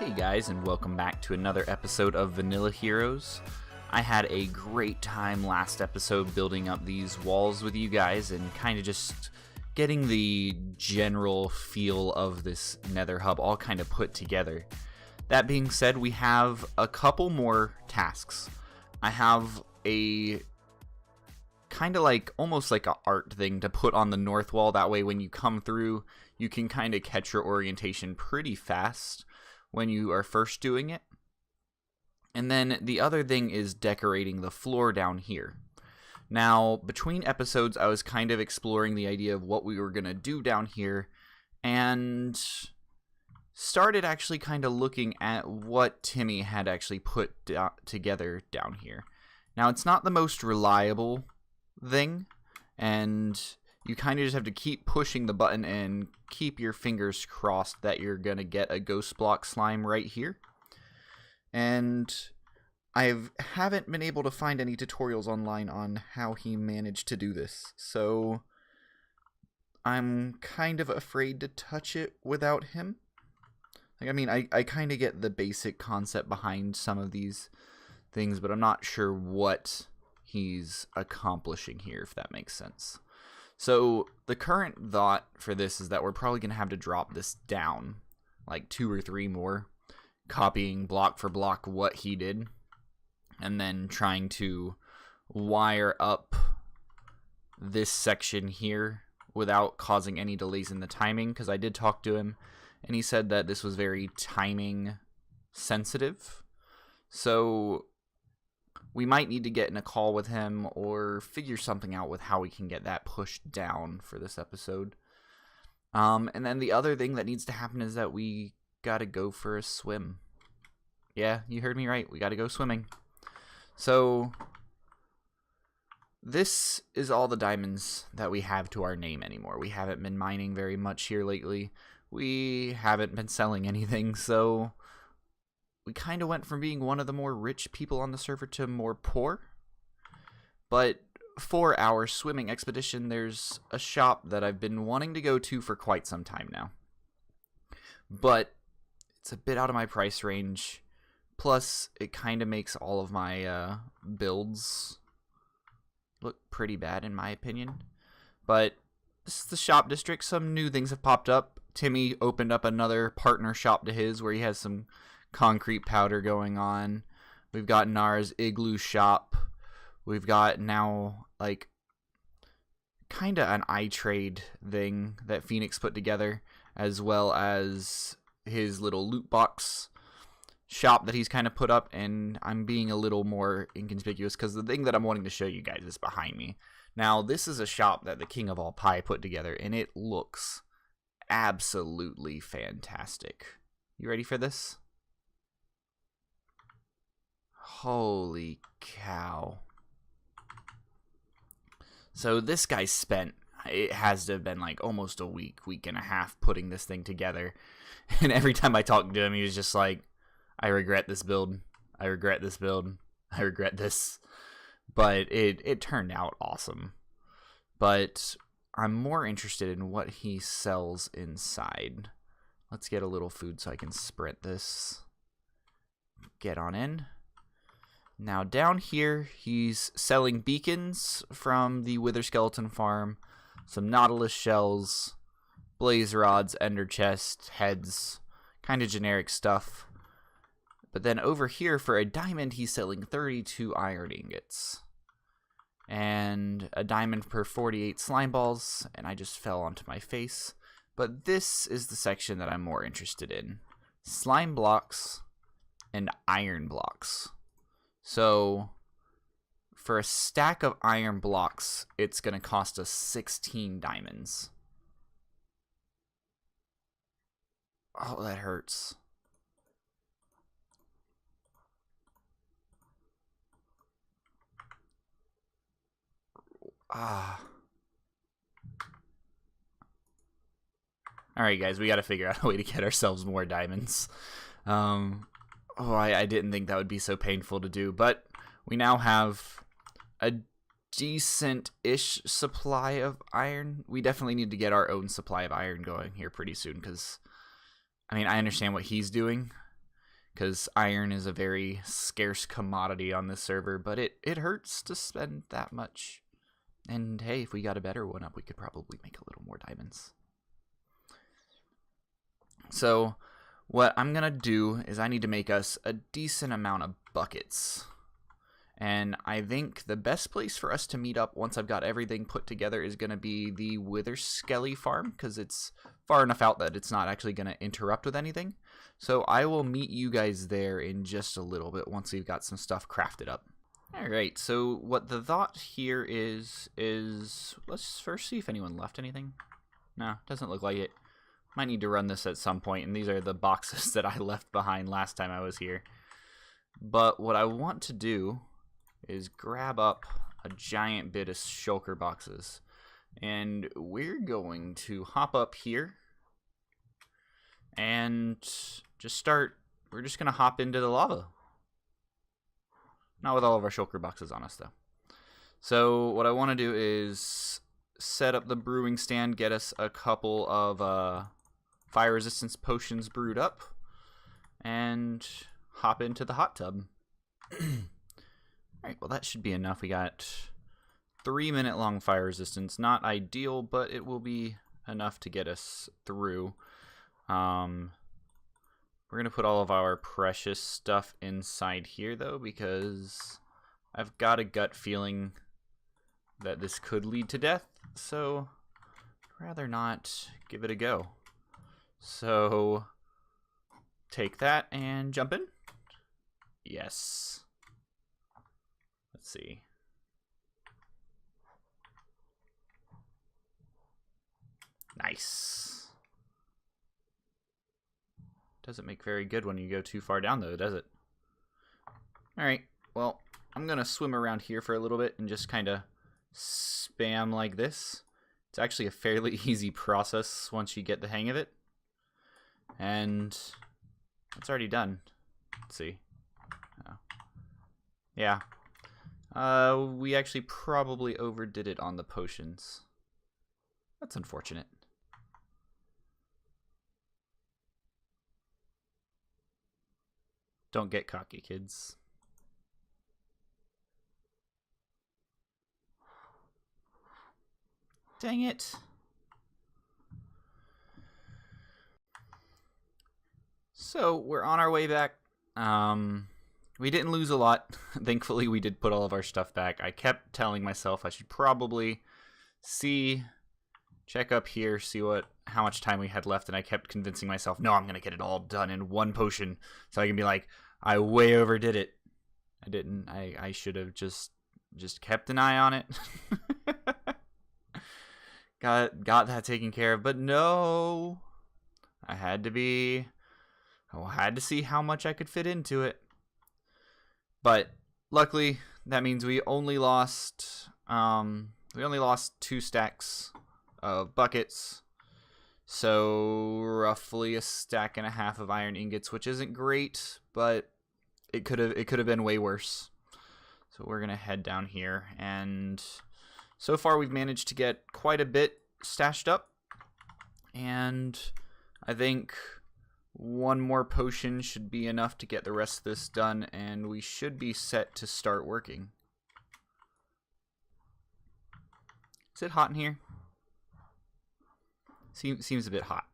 Hey guys, and welcome back to another episode of Vanilla Heroes. I had a great time last episode building up these walls with you guys and kind of just getting the general feel of this nether hub all kind of put together. That being said, we have a couple more tasks. I have a kind of like almost like an art thing to put on the north wall. That way when you come through, you can kind of catch your orientation pretty fast when you are first doing it. And then the other thing is decorating the floor down here. Now, between episodes, I was kind of exploring the idea of what we were going to do down here, and started actually kind of looking at what Timmy had actually put together down here. Now, it's not the most reliable thing, and you kind of just have to keep pushing the button and keep your fingers crossed that you're going to get a ghost block slime right here. And I haven't been able to find any tutorials online on how he managed to do this. So I'm kind of afraid to touch it without him. Like, I mean, I kind of get the basic concept behind some of these things, but I'm not sure what he's accomplishing here, if that makes sense. So the current thought for this is that we're probably going to have to drop this down, like 2 or 3 more, copying block for block what he did, and then trying to wire up this section here without causing any delays in the timing, because I did talk to him, and he said that this was very timing sensitive. So we might need to get in a call with him or figure something out with how we can get that pushed down for this episode. And then the other thing that needs to happen is that we gotta go for a swim. Yeah, you heard me right. We gotta go swimming. So this is all the diamonds that we have to our name anymore. We haven't been mining very much here lately. We haven't been selling anything, so we kind of went from being one of the more rich people on the server to more poor. But for our swimming expedition, there's a shop that I've been wanting to go to for quite some time now. But it's a bit out of my price range. Plus, it kind of makes all of my builds look pretty bad in my opinion. But this is the shop district. Some new things have popped up. Timmy opened up another partner shop to his where he has some concrete powder going on. We've got Nara's igloo shop. We've got now like kind of an iTrade thing that Phoenix put together, as well as his little loot box shop that he's kind of put up. And I'm being a little more inconspicuous because the thing that I'm wanting to show you guys is behind me. Now, this is a shop that the King of All Pie put together, and it looks absolutely fantastic. You ready for this? Holy cow. So this guy spent, it has to have been like almost a week and a half putting this thing together. And every time I talked to him, he was just like, I regret this build. I regret this build. I regret this. But it turned out awesome. But I'm more interested in what he sells inside. Let's get a little food so I can sprint this. Get on in. Now down here, he's selling beacons from the Wither Skeleton farm, some Nautilus shells, blaze rods, ender chest, heads, kind of generic stuff. But then over here, for a diamond, he's selling 32 iron ingots. And a diamond per 48 slime balls, and I just fell onto my face. But this is the section that I'm more interested in. Slime blocks and iron blocks. So, for a stack of iron blocks, it's going to cost us 16 diamonds. Oh, that hurts. Alright guys, we gotta figure out a way to get ourselves more diamonds. I didn't think that would be so painful to do, but we now have a decent-ish supply of iron. We definitely need to get our own supply of iron going here pretty soon, because, I mean, I understand what he's doing, because iron is a very scarce commodity on this server, but it hurts to spend that much. And hey, if we got a better one up, we could probably make a little more diamonds. So what I'm gonna do is I need to make us a decent amount of buckets. And I think the best place for us to meet up once I've got everything put together is going to be the Wither Skelly farm, because it's far enough out that it's not actually going to interrupt with anything. So I will meet you guys there in just a little bit once we've got some stuff crafted up. Alright, so what the thought here is let's first see if anyone left anything. No, doesn't look like it. Might need to run this at some point, and these are the boxes that I left behind last time I was here. But what I want to do is grab up a giant bit of shulker boxes, and we're going to hop up here and we're just gonna hop into the lava. Not with all of our shulker boxes on us though. So what I want to do is set up the brewing stand, get us a couple of fire resistance potions brewed up, and hop into the hot tub. Alright, well that should be enough. We got 3-minute long fire resistance. Not ideal, but it will be enough to get us through. We're going to put all of our precious stuff inside here though, because I've got a gut feeling that this could lead to death, so I'd rather not give it a go. So take that and jump in. Yes. Let's see. Nice. Doesn't make very good when you go too far down though, does it? Alright, well, I'm gonna swim around here for a little bit and just kind of spam like this. It's actually a fairly easy process once you get the hang of it. And it's already done. Let's see. Oh. Yeah. We actually probably overdid it on the potions. That's unfortunate. Don't get cocky, kids. Dang it. So, we're on our way back. We didn't lose a lot. Thankfully, we did put all of our stuff back. I kept telling myself I should probably check up here, see how much time we had left, and I kept convincing myself, no, I'm going to get it all done in one potion, so I can be like, I way overdid it. I didn't. I should have just kept an eye on it. got that taken care of, but no. I had to see how much I could fit into it. But luckily, that means we only lost 2 stacks of buckets, so roughly a stack and a half of iron ingots, which isn't great, but it could have been way worse. So we're gonna head down here, and so far we've managed to get quite a bit stashed up, and I think one more potion should be enough to get the rest of this done, and we should be set to start working. Is it hot in here? Seems a bit hot.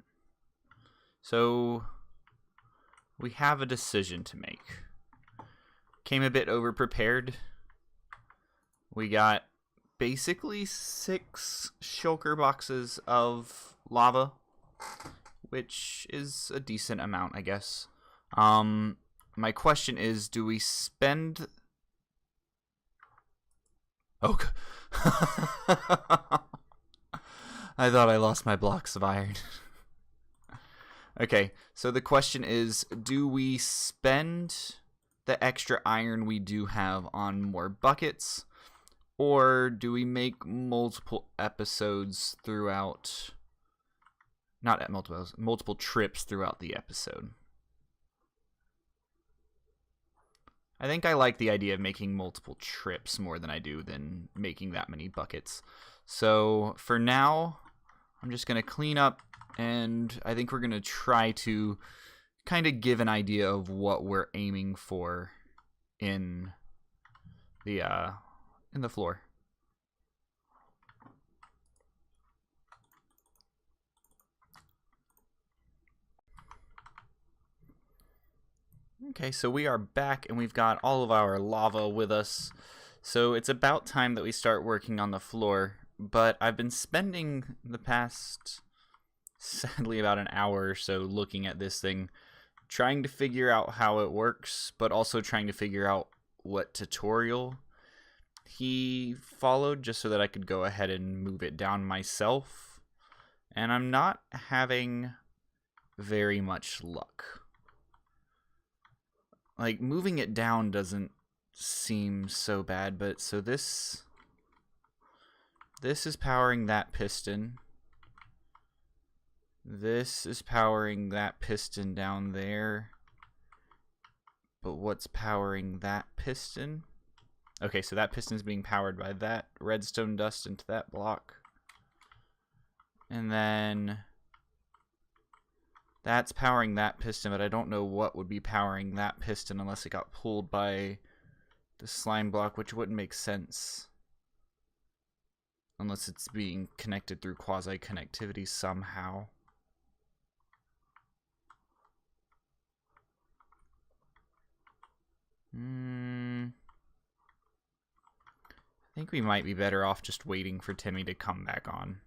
So we have a decision to make. Came a bit over prepared. We got basically 6 shulker boxes of lava, which is a decent amount, I guess. My question is, do we spend... Oh, I thought I lost my blocks of iron. Okay, so the question is, do we spend the extra iron we do have on more buckets, or do we make multiple episodes throughout... Not at multiple trips throughout the episode? I think I like the idea of making multiple trips more than I do than making that many buckets. So for now, I'm just going to clean up, and I think we're going to try to kind of give an idea of what we're aiming for in the floor. Okay, so we are back and we've got all of our lava with us. So it's about time that we start working on the floor, but I've been spending the past, sadly, about an hour or so looking at this thing, trying to figure out how it works, but also trying to figure out what tutorial he followed just so that I could go ahead and move it down myself. And I'm not having very much luck. Like, moving it down doesn't seem so bad, but so this is powering that piston. This is powering that piston down there. But what's powering that piston? Okay, so that piston's being powered by that redstone dust into that block. And then that's powering that piston, but I don't know what would be powering that piston unless it got pulled by the slime block, which wouldn't make sense. Unless it's being connected through quasi-connectivity somehow. I think we might be better off just waiting for Timmy to come back on.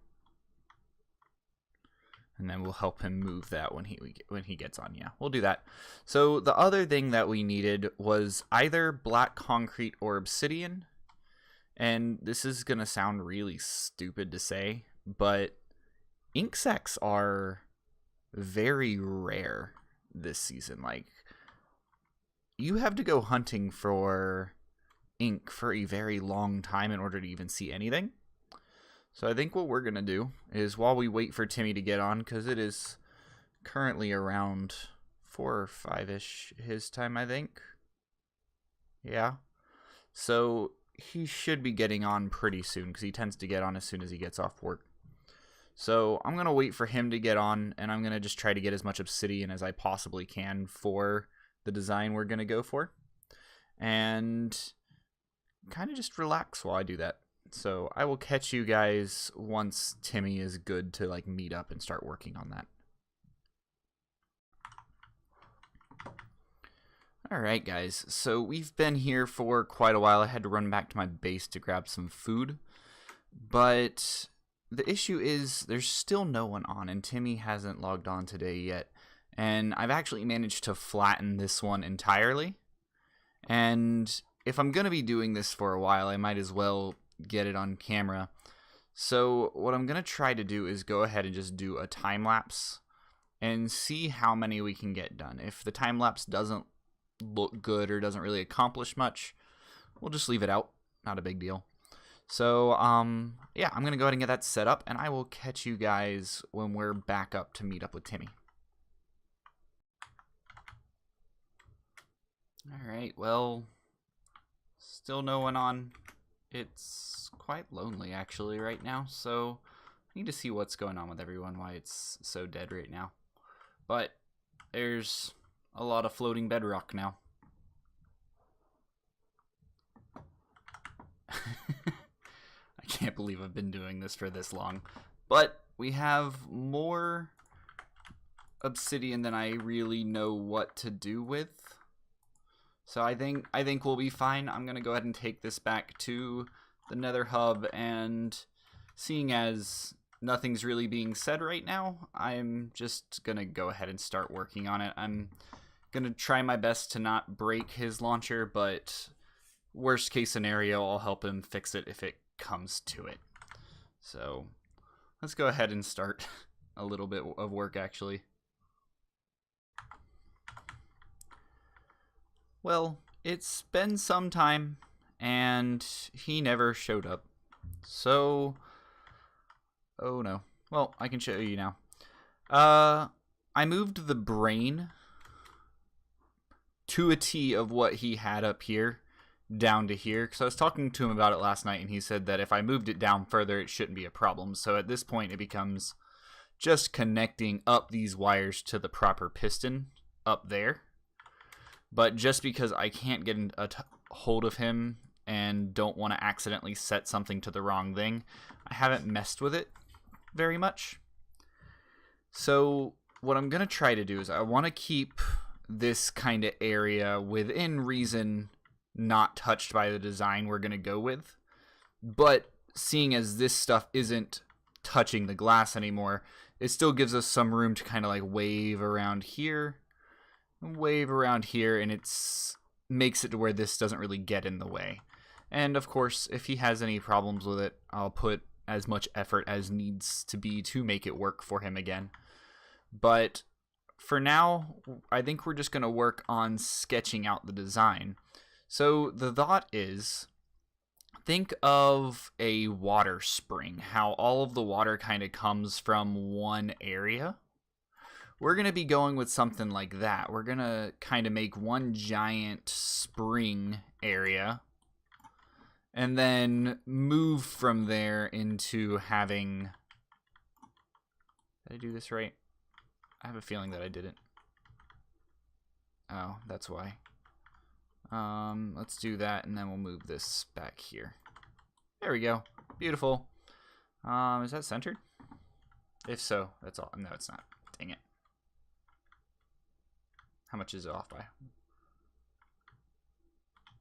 And then we'll help him move that when he gets on. Yeah, we'll do that. So the other thing that we needed was either black concrete or obsidian. And this is going to sound really stupid to say, but ink sacs are very rare this season. Like, you have to go hunting for ink for a very long time in order to even see anything. So I think what we're going to do is, while we wait for Timmy to get on, because it is currently around 4 or 5-ish his time, I think. Yeah. So he should be getting on pretty soon, because he tends to get on as soon as he gets off work. So I'm going to wait for him to get on, and I'm going to just try to get as much obsidian as I possibly can for the design we're going to go for. And kind of just relax while I do that. So I will catch you guys once Timmy is good to like meet up and start working on that. Alright guys, so we've been here for quite a while. I had to run back to my base to grab some food. But the issue is there's still no one on, and Timmy hasn't logged on today yet. And I've actually managed to flatten this one entirely. And if I'm going to be doing this for a while, I might as well get it on camera. So what I'm going to try to do is go ahead and just do a time lapse and see how many we can get done. If the time lapse doesn't look good or doesn't really accomplish much, we'll just leave it out. Not a big deal. So yeah, I'm going to go ahead and get that set up, and I will catch you guys when we're back up to meet up with Timmy. Alright, well, still no one on. It's quite lonely actually right now, so I need to see what's going on with everyone, why it's so dead right now. But there's a lot of floating bedrock now. I can't believe I've been doing this for this long. But we have more obsidian than I really know what to do with. So I think we'll be fine. I'm going to go ahead and take this back to the nether hub, and seeing as nothing's really being said right now, I'm just going to go ahead and start working on it. I'm going to try my best to not break his launcher, but worst case scenario, I'll help him fix it if it comes to it. So let's go ahead and start a little bit of work actually. Well, it's been some time, and he never showed up. So, oh no. Well, I can show you now. I moved the brain to a T of what he had up here down to here, because I was talking to him about it last night, and he said that if I moved it down further, it shouldn't be a problem. So at this point, it becomes just connecting up these wires to the proper piston. up there. But just because I can't get a hold of him and don't want to accidentally set something to the wrong thing, I haven't messed with it very much. So what I'm going to try to do is I want to keep this kind of area within reason, not touched by the design we're going to go with. But seeing as this stuff isn't touching the glass anymore, it still gives us some room to kind of like wave around here, and it's makes it to where this doesn't really get in the way. And of course, if he has any problems with it, I'll put as much effort as needs to be to make it work for him again. But for now, I think we're just going to work on sketching out the design. So the thought is, think of a water spring, how all of the water kind of comes from one area. We're going to be going with something like that. We're going to kind of make one giant spring area and then move from there into having... Did I do this right? I have a feeling that I didn't. Oh, that's why. Let's do that, and then we'll move this back here. There we go. Beautiful. Is that centered? If so, that's all. No, it's not. Dang it. How much is it off by?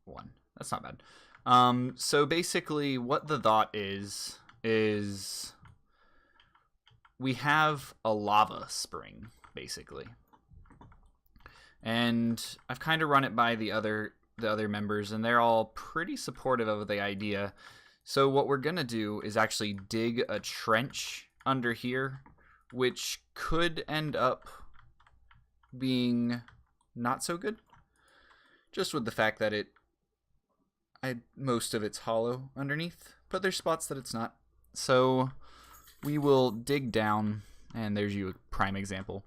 1. That's not bad. So basically, what the thought is we have a lava spring, basically. And I've kind of run it by the other members, and they're all pretty supportive of the idea. So what we're going to do is actually dig a trench under here, which could end up being not so good. Just with the fact that most of it's hollow underneath, but there's spots that it's not. So we will dig down, and there's you a prime example.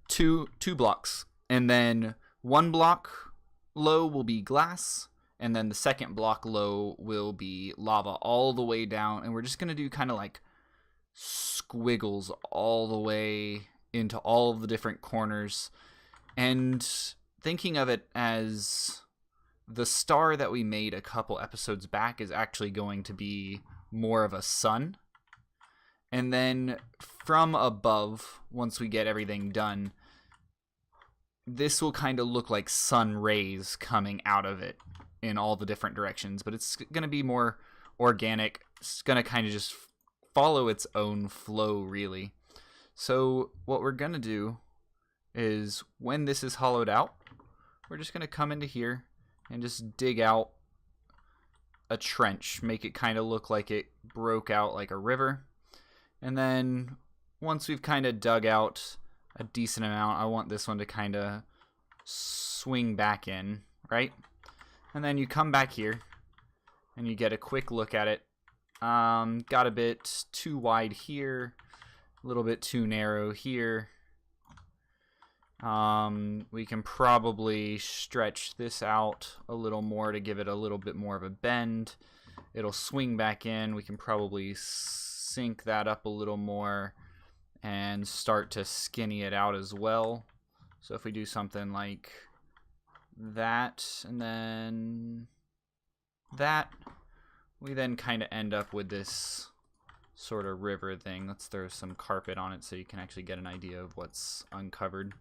Two blocks, and then 1 block low will be glass, and then the second block low will be lava all the way down, and we're just gonna do kind of like squiggles all the way into all of the different corners, and thinking of it as the star that we made a couple episodes back is actually going to be more of a sun. And then from above, once we get everything done, this will kind of look like sun rays coming out of it in all the different directions. But it's going to be more organic. It's going to kind of just follow its own flow, really. So what we're going to do is when this is hollowed out, we're just going to come into here and just dig out a trench. Make it kind of look like it broke out like a river. And then once we've kind of dug out a decent amount, I want this one to kind of swing back in, right? And then you come back here and you get a quick look at it. Got a bit too wide here, a little bit too narrow here. We can probably stretch this out a little more to give it a little bit more of a bend. It'll swing back in. We can probably sink that up a little more and start to skinny it out as well. So if we do something like that and then that, we then kind of end up with this sort of river thing. Let's throw some carpet on it so you can actually get an idea of what's uncovered.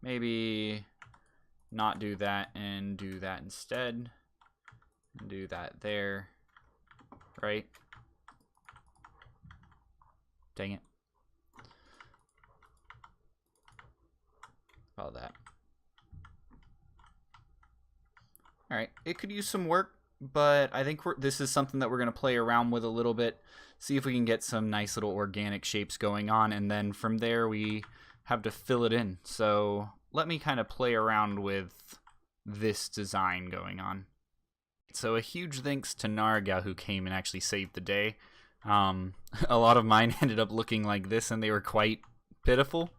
Maybe not do that and do that instead. And do that there. Right? Dang it. All that. Alright, it could use some work, but I think this is something that we're going to play around with a little bit. See if we can get some nice little organic shapes going on, and then from there we have to fill it in. So let me kind of play around with this design going on. So a huge thanks to Narga, who came and actually saved the day. A lot of mine ended up looking like this, and they were quite pitiful.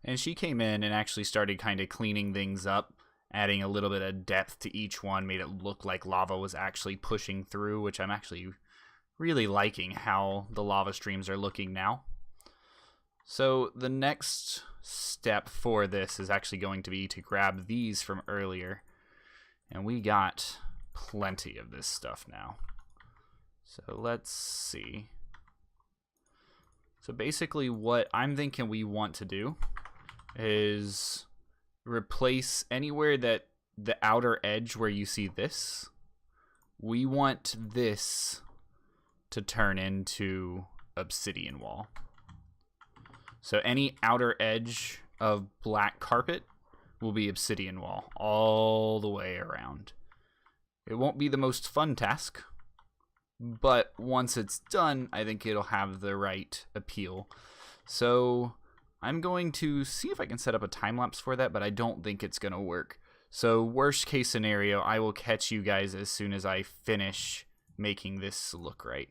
And she came in and actually started kind of cleaning things up, adding a little bit of depth to each one, made it look like lava was actually pushing through, which I'm actually really liking how the lava streams are looking now. So the next step for this is actually going to be to grab these from earlier. And we got plenty of this stuff now. So let's see. So basically what I'm thinking we want to do is replace anywhere that the outer edge where you see this, we want this to turn into obsidian wall. So any outer edge of black carpet will be obsidian wall all the way around. It won't be the most fun task, but once it's done, I think it'll have the right appeal. So I'm going to see if I can set up a time lapse for that, but I don't think it's going to work. So worst case scenario, I will catch you guys as soon as I finish making this look right.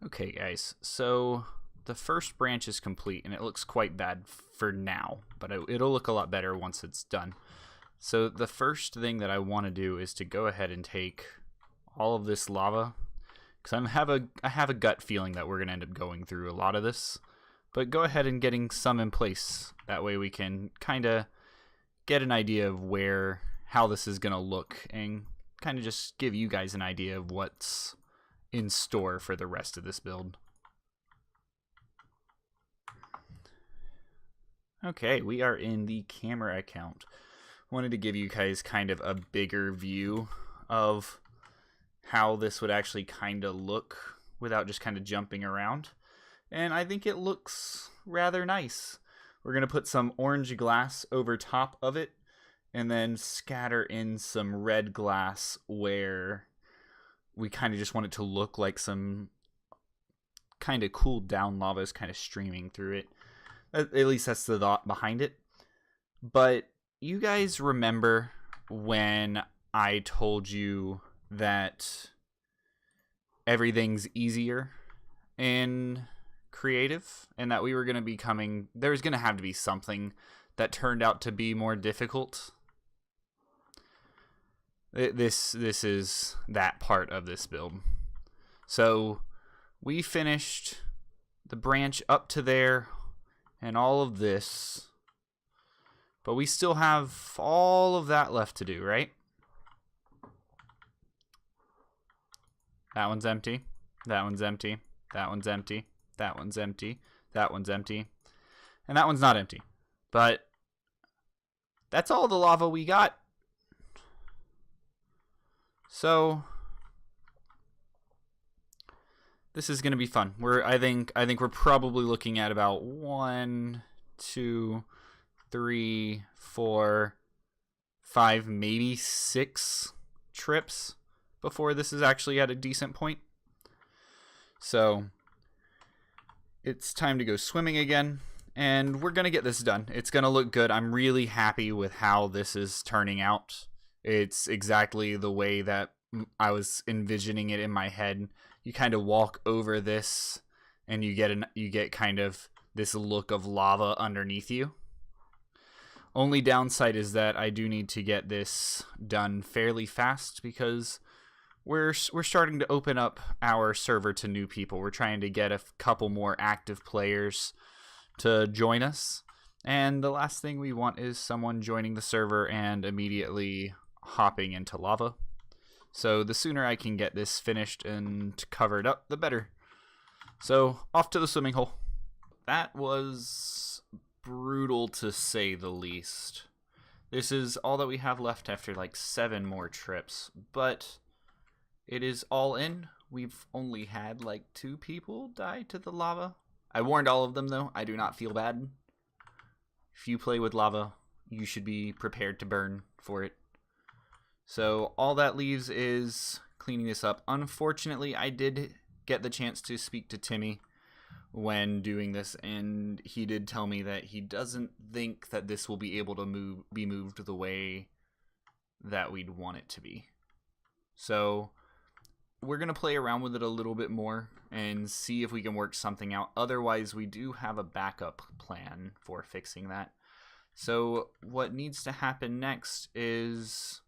Okay guys, so the first branch is complete and it looks quite bad for now, but it'll look a lot better once it's done. So the first thing that I want to do is to go ahead and take all of this lava, because I have a gut feeling that we're going to end up going through a lot of this, but go ahead and getting some in place. That way we can kind of get an idea of how this is going to look and kind of just give you guys an idea of what's in store for the rest of this build. Okay, we are in the camera account. Wanted to give you guys kind of a bigger view of how this would actually kind of look without just kind of jumping around. And I think it looks rather nice. We're going to put some orange glass over top of it and then scatter in some red glass where we kind of just want it to look like some kind of cooled down lava is kind of streaming through it. At least that's the thought behind it. But you guys remember when I told you that everything's easier in creative and that we were going to be there's going to have to be something that turned out to be more difficult? This is that part of this build. So we finished the branch up to there and all of this, but we still have all of that left to do, right? That one's empty, that one's empty, that one's empty, that one's empty, that one's empty, and that one's not empty. But that's all the lava we got. So this is going to be fun. I think we're probably looking at about 1, 2, 3, 4, 5, maybe 6 trips before this is actually at a decent point. So it's time to go swimming again, and we're going to get this done. It's going to look good. I'm really happy with how this is turning out. It's exactly the way that I was envisioning it in my head. You kind of walk over this and you get kind of this look of lava underneath you. Only downside is that I do need to get this done fairly fast because we're starting to open up our server to new people. We're trying to get a couple more active players to join us, and the last thing we want is someone joining the server and immediately hopping into lava. So the sooner I can get this finished and covered up, the better. So off to the swimming hole. That was brutal to say the least. This is all that we have left after like 7 more trips, but it is all in. We've only had like 2 people die to the lava. I warned all of them though. I do not feel bad. If you play with lava, you should be prepared to burn for it. So all that leaves is cleaning this up. Unfortunately, I did get the chance to speak to Timmy when doing this, and he did tell me that he doesn't think that this will be able to be moved the way that we'd want it to be. So we're going to play around with it a little bit more and see if we can work something out. Otherwise, we do have a backup plan for fixing that. So what needs to happen next is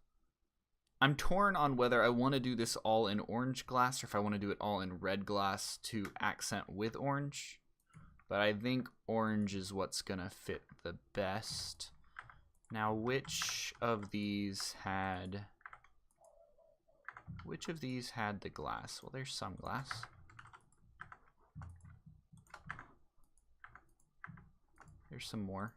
I'm torn on whether I want to do this all in orange glass or if I want to do it all in red glass to accent with orange. But I think orange is what's going to fit the best. Now, which of these had the glass? Well, there's some glass. There's some more.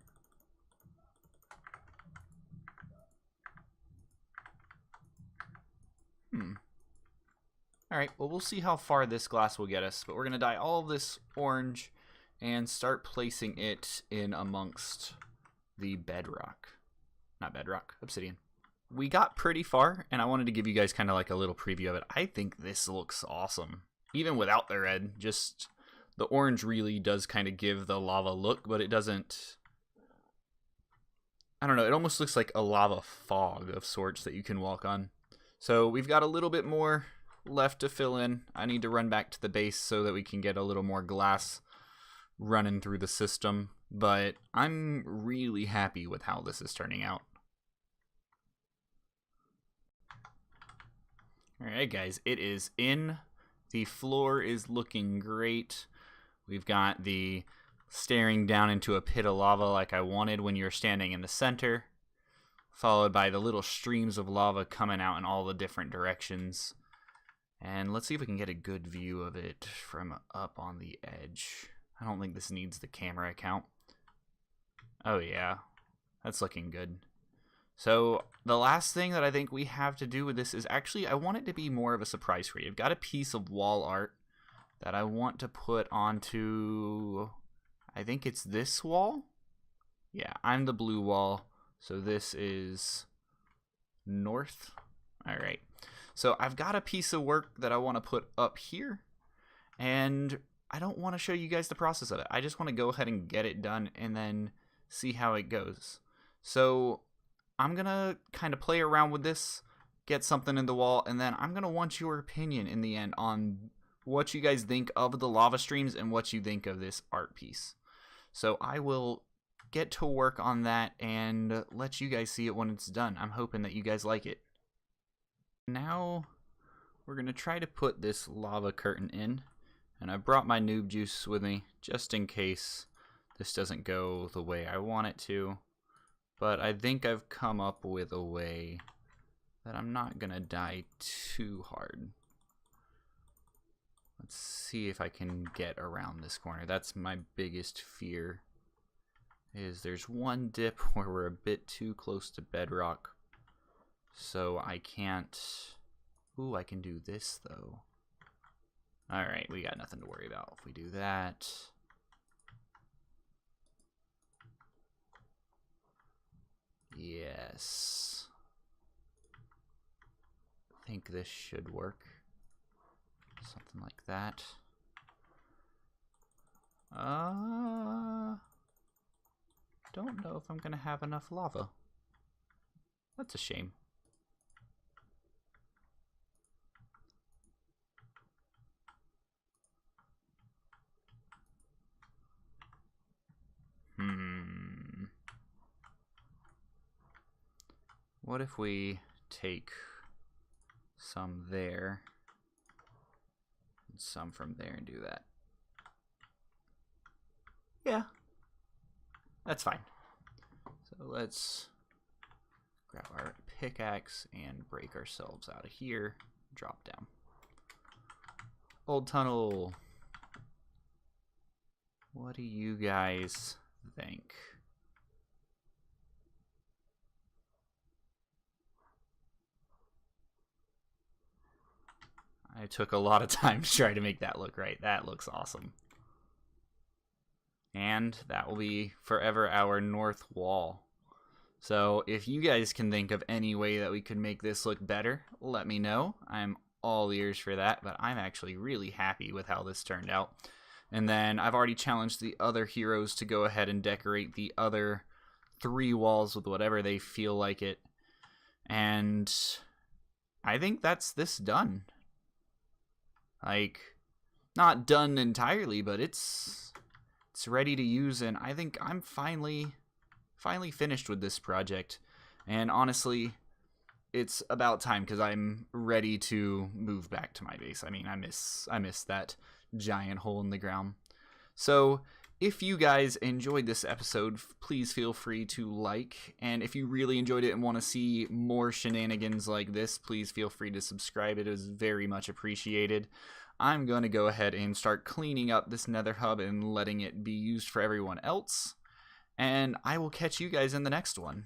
Alright, well, we'll see how far this glass will get us, but we're going to dye all of this orange and start placing it in amongst the bedrock. Not bedrock, obsidian. We got pretty far, and I wanted to give you guys kind of like a little preview of it. I think this looks awesome. Even without the red, just the orange really does kind of give the lava look, but it doesn't... I don't know, it almost looks like a lava fog of sorts that you can walk on. So we've got a little bit more left to fill in. I need to run back to the base so that we can get a little more glass running through the system, but I'm really happy with how this is turning out. Alright guys, it is in. The floor is looking great. We've got the staring down into a pit of lava like I wanted when you're standing in the center, followed by the little streams of lava coming out in all the different directions. And let's see if we can get a good view of it from up on the edge. I don't think this needs the camera account. Oh yeah, that's looking good. So the last thing that I think we have to do with this is actually I want it to be more of a surprise for you. I've got a piece of wall art that I want to put onto, I think it's this wall? Yeah, I'm the blue wall, so this is north. Alright. So I've got a piece of work that I want to put up here, and I don't want to show you guys the process of it. I just want to go ahead and get it done and then see how it goes. So I'm going to kind of play around with this, get something in the wall, and then I'm going to want your opinion in the end on what you guys think of the lava streams and what you think of this art piece. So I will get to work on that and let you guys see it when it's done. I'm hoping that you guys like it. Now we're going to try to put this lava curtain in, and I brought my noob juice with me just in case this doesn't go the way I want it to, but I think I've come up with a way that I'm not going to die too hard. Let's see if I can get around this corner. That's my biggest fear, is there's one dip where we're a bit too close to bedrock. So I can't... Ooh, I can do this, though. Alright, we got nothing to worry about if we do that. Yes. I think this should work. Something like that. Don't know if I'm gonna have enough lava. That's a shame. What if we take some there and some from there and do that? Yeah, that's fine. So let's grab our pickaxe and break ourselves out of here. Drop down. Old tunnel. What do you guys think? I took a lot of time to try to make that look right. That looks awesome. And that will be forever our north wall. So if you guys can think of any way that we could make this look better, let me know. I'm all ears for that, but I'm actually really happy with how this turned out. And then I've already challenged the other heroes to go ahead and decorate the other 3 walls with whatever they feel like it. And I think that's this done. Like, not done entirely, but it's ready to use, and I think I'm finally finished with this project. And honestly, it's about time because I'm ready to move back to my base. I mean, I miss that giant hole in the ground. So if you guys enjoyed this episode, please feel free to like, and if you really enjoyed it and want to see more shenanigans like this, please feel free to subscribe. It is very much appreciated. I'm going to go ahead and start cleaning up this nether hub and letting it be used for everyone else, and I will catch you guys in the next one.